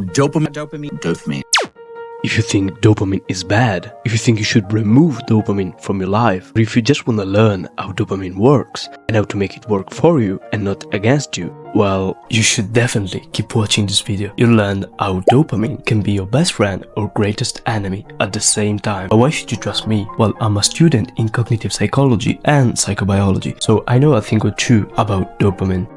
Dopamine. If you think dopamine is bad, if you think you should remove dopamine from your life, or if you just want to learn how dopamine works and how to make it work for you and not against you, well, you should definitely keep watching this video. You'll learn how dopamine can be your best friend or greatest enemy at the same time. But why should you trust me? Well, I'm a student in cognitive psychology and psychobiology, so I know a thing or two about dopamine.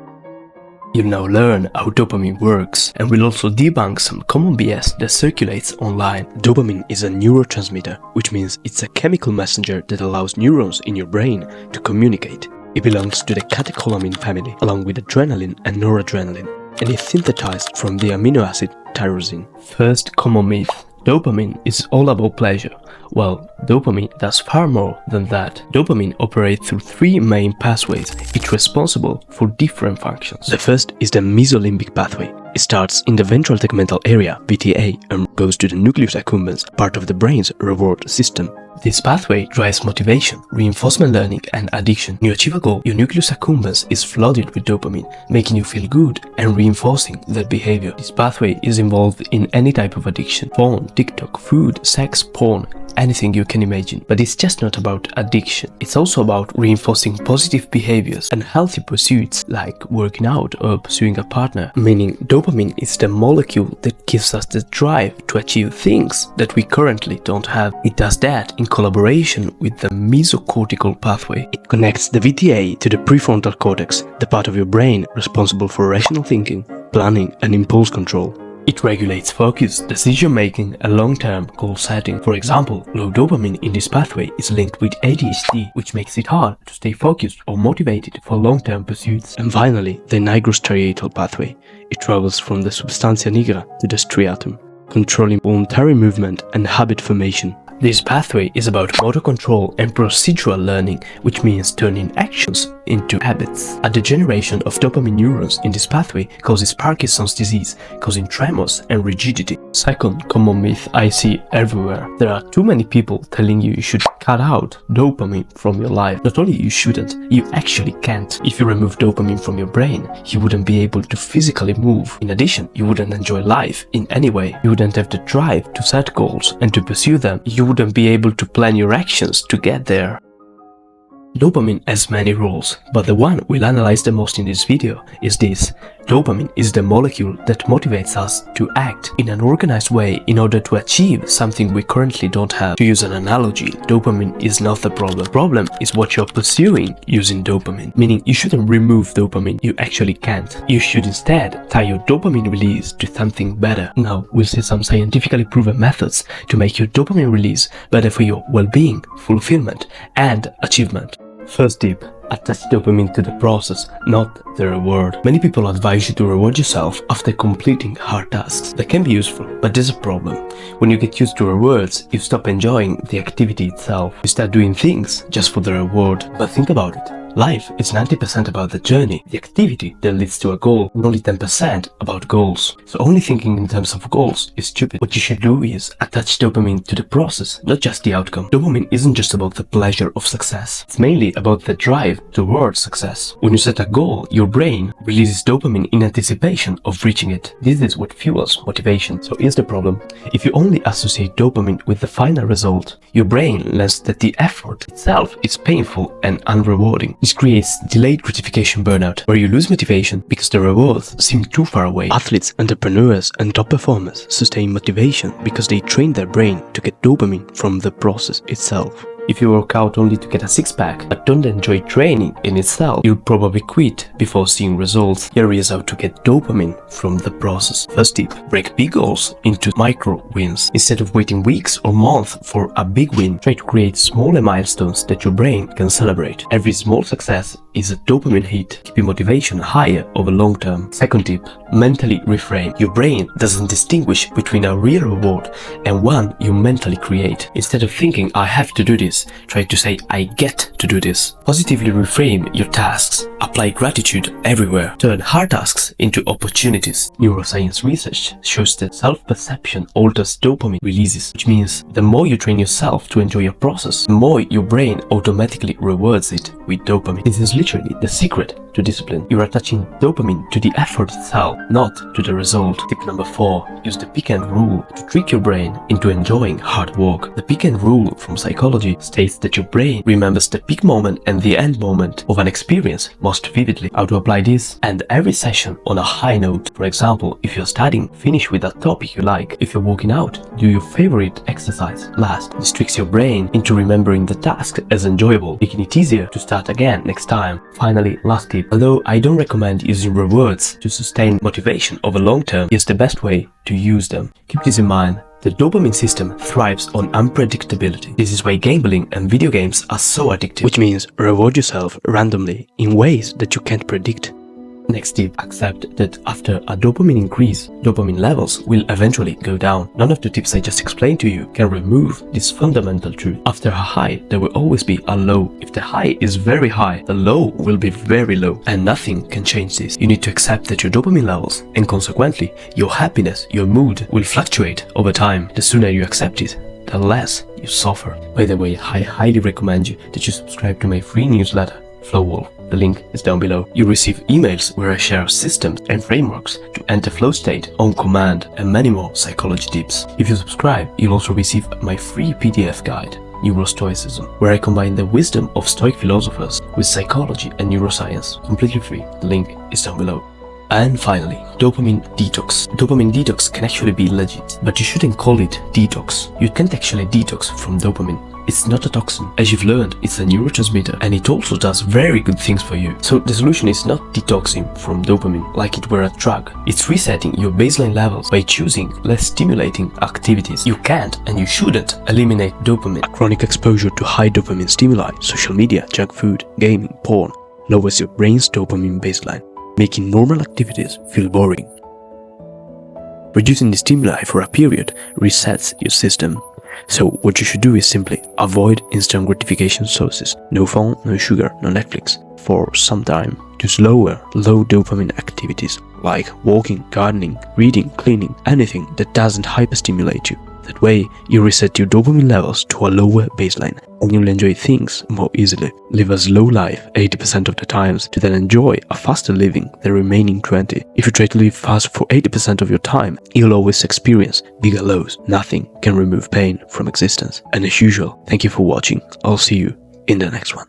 You'll now learn how dopamine works, and we'll also debunk some common BS that circulates online. Dopamine is a neurotransmitter, which means it's a chemical messenger that allows neurons in your brain to communicate. It belongs to the catecholamine family, along with adrenaline and noradrenaline, and is synthesized from the amino acid tyrosine. First common myth: dopamine is all about pleasure. Well, dopamine does far more than that. Dopamine operates through three main pathways, each responsible for different functions. The first is the mesolimbic pathway. It starts in the ventral tegmental area, VTA, and goes to the nucleus accumbens, part of the brain's reward system. This pathway drives motivation, reinforcement learning, and addiction. When you achieve a goal, your nucleus accumbens is flooded with dopamine, making you feel good and reinforcing that behavior. This pathway is involved in any type of addiction: phone, TikTok, food, sex, porn, anything you can imagine. But it's just not about addiction. It's also about reinforcing positive behaviors and healthy pursuits like working out or pursuing a partner. Meaning, dopamine is the molecule that gives us the drive to achieve things that we currently don't have. It does that in collaboration with the mesocortical pathway. It connects the VTA to the prefrontal cortex, the part of your brain responsible for rational thinking, planning, and impulse control. It regulates focus, decision-making, and long-term goal setting. For example, low dopamine in this pathway is linked with ADHD, which makes it hard to stay focused or motivated for long-term pursuits. And finally, the nigrostriatal pathway. It travels from the substantia nigra to the striatum, controlling voluntary movement and habit formation. This pathway is about motor control and procedural learning, which means turning actions into habits. A degeneration of dopamine neurons in this pathway causes Parkinson's disease, causing tremors and rigidity. Second common myth I see everywhere: there are too many people telling you should cut out dopamine from your life. Not only you shouldn't, you actually can't. If you remove dopamine from your brain, you wouldn't be able to physically move. In addition, you wouldn't enjoy life in any way. You wouldn't have the drive to set goals and to pursue them. You wouldn't be able to plan your actions to get there. Dopamine has many roles, but the one we'll analyze the most in this video is this. Dopamine is the molecule that motivates us to act in an organized way in order to achieve something we currently don't have. To use an analogy, dopamine is not the problem. The problem is what you're pursuing using dopamine, meaning you shouldn't remove dopamine, you actually can't. You should instead tie your dopamine release to something better. Now, we'll see some scientifically proven methods to make your dopamine release better for your well-being, fulfillment, and achievement. First tip: attach dopamine to the process, not the reward. Many people advise you to reward yourself after completing hard tasks. That can be useful, but there's a problem. When you get used to rewards, you stop enjoying the activity itself. You start doing things just for the reward. But think about it. Life is 90% about the journey, the activity that leads to a goal, and only 10% about goals. So only thinking in terms of goals is stupid. What you should do is attach dopamine to the process, not just the outcome. Dopamine isn't just about the pleasure of success. It's mainly about the drive towards success. When you set a goal, your brain releases dopamine in anticipation of reaching it. This is what fuels motivation. So here's the problem. If you only associate dopamine with the final result, your brain learns that the effort itself is painful and unrewarding. This creates delayed gratification burnout, where you lose motivation because the rewards seem too far away. Athletes, entrepreneurs, and top performers sustain motivation because they train their brain to get dopamine from the process itself. If you work out only to get a six-pack but don't enjoy training in itself, you'll probably quit before seeing results. Here is how to get dopamine from the process. First tip: break big goals into micro wins. Instead of waiting weeks or months for a big win, try to create smaller milestones that your brain can celebrate. Every small success is a dopamine hit, keeping motivation higher over long term. Second tip: mentally reframe. Your brain doesn't distinguish between a real reward and one you mentally create. Instead of thinking, I have to do this, try to say, I get to do this. Positively reframe your tasks. Apply gratitude everywhere. Turn hard tasks into opportunities. Neuroscience research shows that self-perception alters dopamine releases, which means the more you train yourself to enjoy a process, the more your brain automatically rewards it with dopamine. This is literally the secret to discipline. You are attaching dopamine to the effort itself, not to the result. Tip number 4. Use the peak end rule to trick your brain into enjoying hard work. The peak end rule from psychology states that your brain remembers the peak moment and the end moment of an experience most vividly. How to apply this? End every session on a high note. For example, if you're studying, finish with a topic you like. If you're working out, do your favorite exercise last. This tricks your brain into remembering the task as enjoyable, making it easier to start again next time. Finally, last tip. Although I don't recommend using rewards to sustain motivation over long term, here's the best way to use them. Keep this in mind. The dopamine system thrives on unpredictability. This is why gambling and video games are so addictive, which means reward yourself randomly in ways that you can't predict. Next tip, accept that after a dopamine increase, dopamine levels will eventually go down. None of the tips I just explained to you can remove this fundamental truth. After a high, there will always be a low. If the high is very high, the low will be very low, and nothing can change this. You need to accept that your dopamine levels, and consequently, your happiness, your mood, will fluctuate over time. The sooner you accept it, the less you suffer. By the way, I highly recommend you that you subscribe to my free newsletter, Flow Wolf. The link is down below. You receive emails where I share systems and frameworks to enter flow state on command and many more psychology tips. If you subscribe, you'll also receive my free PDF guide, NEUROSTOICISM, where I combine the wisdom of Stoic philosophers with psychology and neuroscience, completely free. The link is down below. And finally, dopamine detox. Dopamine detox can actually be legit, but you shouldn't call it detox. You can't actually detox from dopamine. It's not a toxin. As you've learned, it's a neurotransmitter, and it also does very good things for you. So the solution is not detoxing from dopamine like it were a drug. It's resetting your baseline levels by choosing less stimulating activities. You can't and you shouldn't eliminate dopamine. A chronic exposure to high dopamine stimuli, social media, junk food, gaming, porn, lowers your brain's dopamine baseline, making normal activities feel boring. Reducing the stimuli for a period resets your system. So what you should do is simply avoid instant gratification sources. No phone, no sugar, no Netflix for some time. Choose lower, low dopamine activities like walking, gardening, reading, cleaning, anything that doesn't hyperstimulate you. That way, you reset your dopamine levels to a lower baseline and you'll enjoy things more easily. Live a slow life 80% of the times to then enjoy a faster living the remaining 20. If you try to live fast for 80% of your time, you'll always experience bigger lows. Nothing can remove pain from existence. And as usual, thank you for watching. I'll see you in the next one.